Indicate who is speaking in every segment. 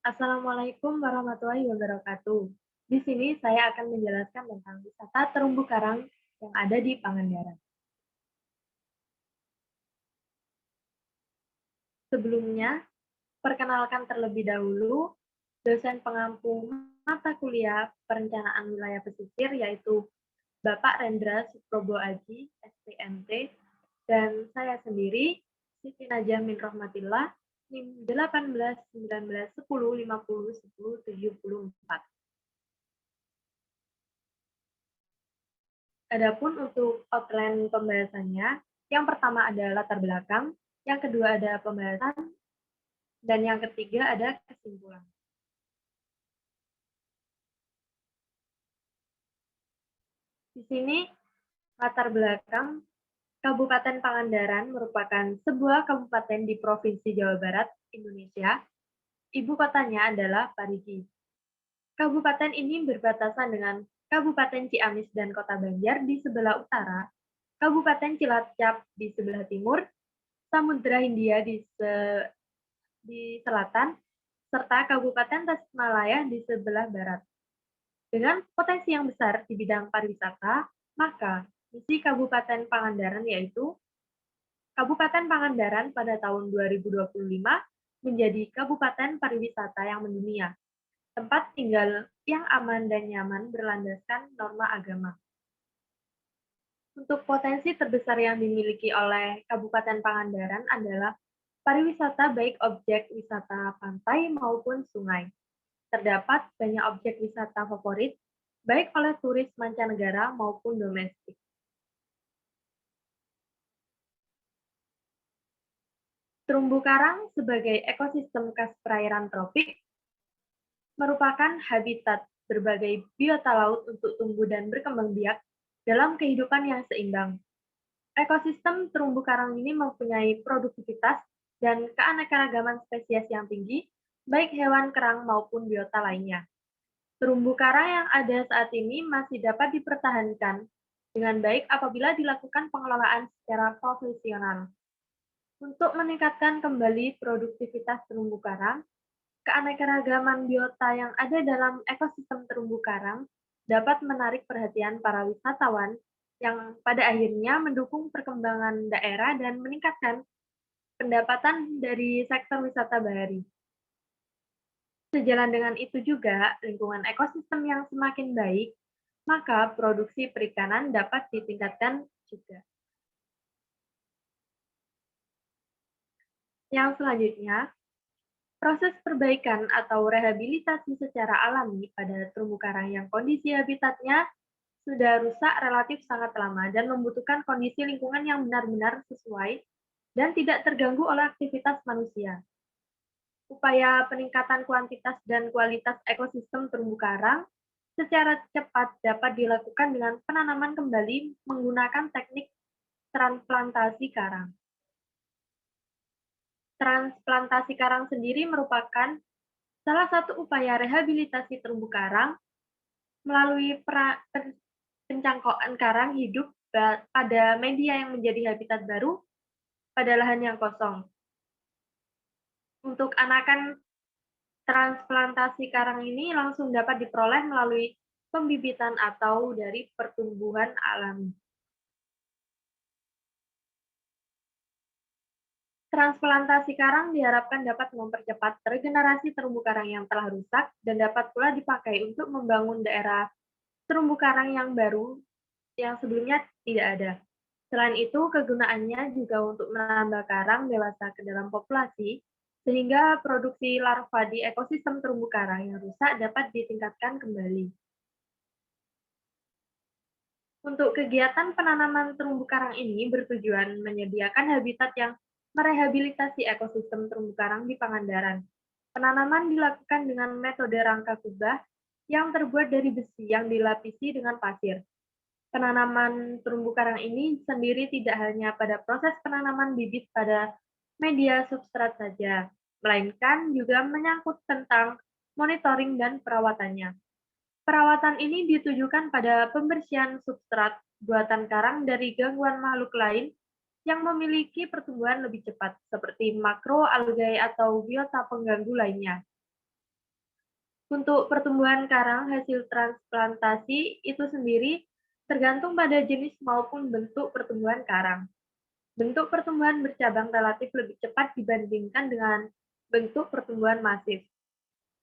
Speaker 1: Assalamualaikum warahmatullahi wabarakatuh. Di sini saya akan menjelaskan tentang wisata terumbu karang yang ada di Pangandaran. Sebelumnya, perkenalkan terlebih dahulu dosen pengampu mata kuliah Perencanaan Wilayah Pesisir yaitu Bapak Rendra Suprobo Aji, SPMT, dan saya sendiri, Siti Najah Min Rohmatillah, NIM 18 19 10 50 10 74. Adapun untuk outline pembahasannya, yang pertama ada latar belakang, yang kedua ada pembahasan, dan yang ketiga ada kesimpulan. Di sini, latar belakang, Kabupaten Pangandaran merupakan sebuah kabupaten di Provinsi Jawa Barat, Indonesia. Ibu kotanya adalah Parigi. Kabupaten ini berbatasan dengan Kabupaten Ciamis dan Kota Banjar di sebelah utara, Kabupaten Cilacap di sebelah timur, Samudra Hindia di selatan, serta Kabupaten Tasikmalaya di sebelah barat. Dengan potensi yang besar di bidang pariwisata, maka misi Kabupaten Pangandaran yaitu Kabupaten Pangandaran pada tahun 2025 menjadi Kabupaten Pariwisata yang mendunia, tempat tinggal yang aman dan nyaman berlandaskan norma agama. Untuk potensi terbesar yang dimiliki oleh Kabupaten Pangandaran adalah pariwisata baik objek wisata pantai maupun sungai. Terdapat banyak objek wisata favorit, baik oleh turis mancanegara maupun domestik. Terumbu karang sebagai ekosistem khas perairan tropik merupakan habitat berbagai biota laut untuk tumbuh dan berkembang biak dalam kehidupan yang seimbang. Ekosistem terumbu karang ini mempunyai produktivitas dan keanekaragaman spesies yang tinggi, baik hewan kerang maupun biota lainnya. Terumbu karang yang ada saat ini masih dapat dipertahankan dengan baik apabila dilakukan pengelolaan secara profesional. Untuk meningkatkan kembali produktivitas terumbu karang, keanekaragaman biota yang ada dalam ekosistem terumbu karang dapat menarik perhatian para wisatawan yang pada akhirnya mendukung perkembangan daerah dan meningkatkan pendapatan dari sektor wisata bahari. Sejalan dengan itu juga, lingkungan ekosistem yang semakin baik, maka produksi perikanan dapat ditingkatkan juga. Yang selanjutnya, proses perbaikan atau rehabilitasi secara alami pada terumbu karang yang kondisi habitatnya sudah rusak relatif sangat lama dan membutuhkan kondisi lingkungan yang benar-benar sesuai dan tidak terganggu oleh aktivitas manusia. Upaya peningkatan kuantitas dan kualitas ekosistem terumbu karang secara cepat dapat dilakukan dengan penanaman kembali menggunakan teknik transplantasi karang. Transplantasi karang sendiri merupakan salah satu upaya rehabilitasi terumbu karang melalui pencangkokan karang hidup pada media yang menjadi habitat baru pada lahan yang kosong. Untuk anakan transplantasi karang ini langsung dapat diperoleh melalui pembibitan atau dari pertumbuhan alami. Transplantasi karang diharapkan dapat mempercepat regenerasi terumbu karang yang telah rusak dan dapat pula dipakai untuk membangun daerah terumbu karang yang baru yang sebelumnya tidak ada. Selain itu, kegunaannya juga untuk menambah karang dewasa ke dalam populasi, sehingga produksi larva di ekosistem terumbu karang yang rusak dapat ditingkatkan kembali. Untuk kegiatan penanaman terumbu karang ini bertujuan menyediakan habitat yang merehabilitasi ekosistem terumbu karang di Pangandaran. Penanaman dilakukan dengan metode rangka kubah yang terbuat dari besi yang dilapisi dengan pasir. Penanaman terumbu karang ini sendiri tidak hanya pada proses penanaman bibit pada media substrat saja, melainkan juga menyangkut tentang monitoring dan perawatannya. Perawatan ini ditujukan pada pembersihan substrat buatan karang dari gangguan makhluk lain yang memiliki pertumbuhan lebih cepat, seperti makroalgae atau biota pengganggu lainnya. Untuk pertumbuhan karang hasil transplantasi itu sendiri tergantung pada jenis maupun bentuk pertumbuhan karang. Bentuk pertumbuhan bercabang relatif lebih cepat dibandingkan dengan bentuk pertumbuhan masif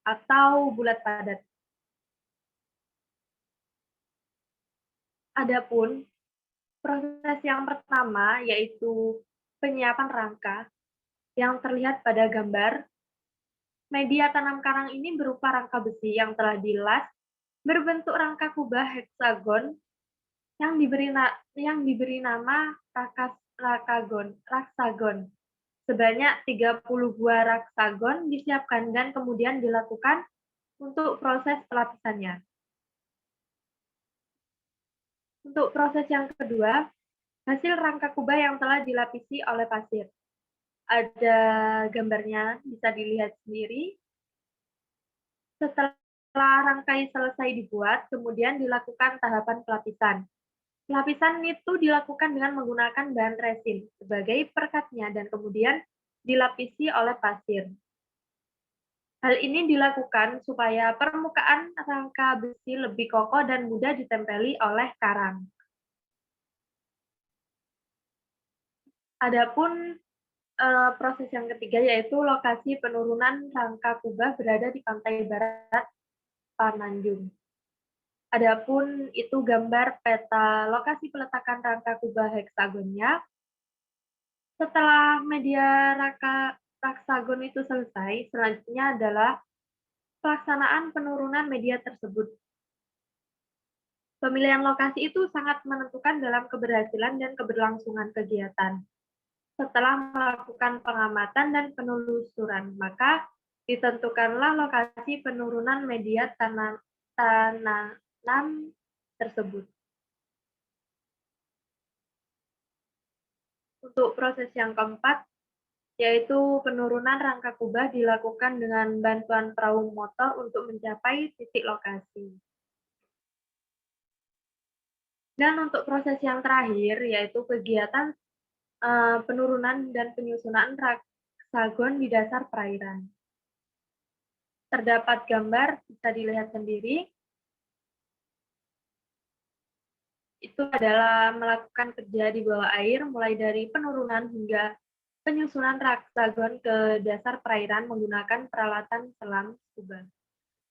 Speaker 1: atau bulat padat. Adapun proses yang pertama yaitu penyiapan rangka yang terlihat pada gambar. Media tanam karang ini berupa rangka besi yang telah dilas berbentuk rangka kubah heksagon yang diberi nama raksagon. Sebanyak 30 buah raksagon disiapkan dan kemudian dilakukan untuk proses pelapisannya. Untuk proses yang kedua, hasil rangka kubah yang telah dilapisi oleh pasir. Ada gambarnya, bisa dilihat sendiri. Setelah rangkai selesai dibuat, kemudian dilakukan tahapan pelapisan. Pelapisan itu dilakukan dengan menggunakan bahan resin sebagai perekatnya dan kemudian dilapisi oleh pasir. Hal ini dilakukan supaya permukaan rangka besi lebih kokoh dan mudah ditempeli oleh karang. Adapun proses yang ketiga yaitu lokasi penurunan rangka kubah berada di pantai barat Pananjung. Adapun itu gambar peta lokasi peletakan rangka kubah heksagonnya. Setelah media raksagon itu selesai, selanjutnya adalah pelaksanaan penurunan media tersebut. Pemilihan lokasi itu sangat menentukan dalam keberhasilan dan keberlangsungan kegiatan. Setelah melakukan pengamatan dan penelusuran, maka ditentukanlah lokasi penurunan media tanam tersebut. Untuk proses yang keempat, yaitu penurunan rangka kubah dilakukan dengan bantuan perahu motor untuk mencapai titik lokasi. Dan untuk proses yang terakhir, yaitu kegiatan penurunan dan penyusunan raksagon di dasar perairan. Terdapat gambar, bisa dilihat sendiri. Itu adalah melakukan kerja di bawah air, mulai dari penurunan hingga penyusunan raksagon ke dasar perairan menggunakan peralatan selam scuba.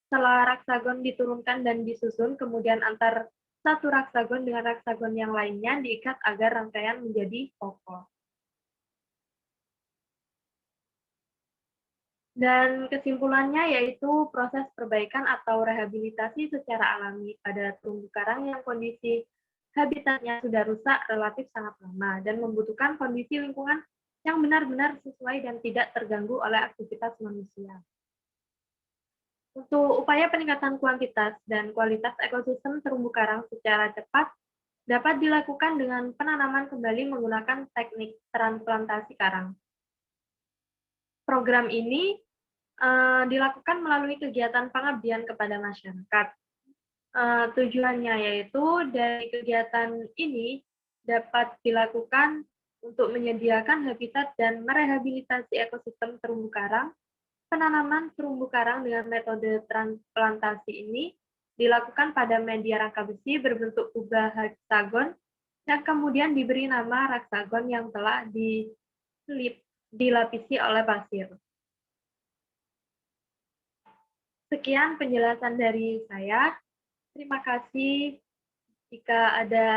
Speaker 1: Setelah raksagon diturunkan dan disusun, kemudian antar satu raksagon dengan raksagon yang lainnya diikat agar rangkaian menjadi kokoh. Dan kesimpulannya yaitu proses perbaikan atau rehabilitasi secara alami pada terumbu karang yang kondisi habitatnya sudah rusak relatif sangat lama dan membutuhkan kondisi lingkungan yang benar-benar sesuai dan tidak terganggu oleh aktivitas manusia. Untuk upaya peningkatan kuantitas dan kualitas ekosistem terumbu karang secara cepat dapat dilakukan dengan penanaman kembali menggunakan teknik transplantasi karang. Program ini dilakukan melalui kegiatan pengabdian kepada masyarakat. Tujuannya yaitu dari kegiatan ini dapat dilakukan untuk menyediakan habitat dan merehabilitasi ekosistem terumbu karang. Penanaman terumbu karang dengan metode transplantasi ini dilakukan pada media rangka besi berbentuk kubah heksagon yang kemudian diberi nama raksagon yang telah dilapisi oleh pasir. Sekian penjelasan dari saya. Terima kasih. Jika ada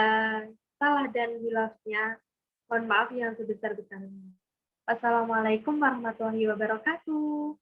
Speaker 1: salah dan hilafnya, mohon maaf yang sebesar-besarnya. Wassalamualaikum warahmatullahi wabarakatuh.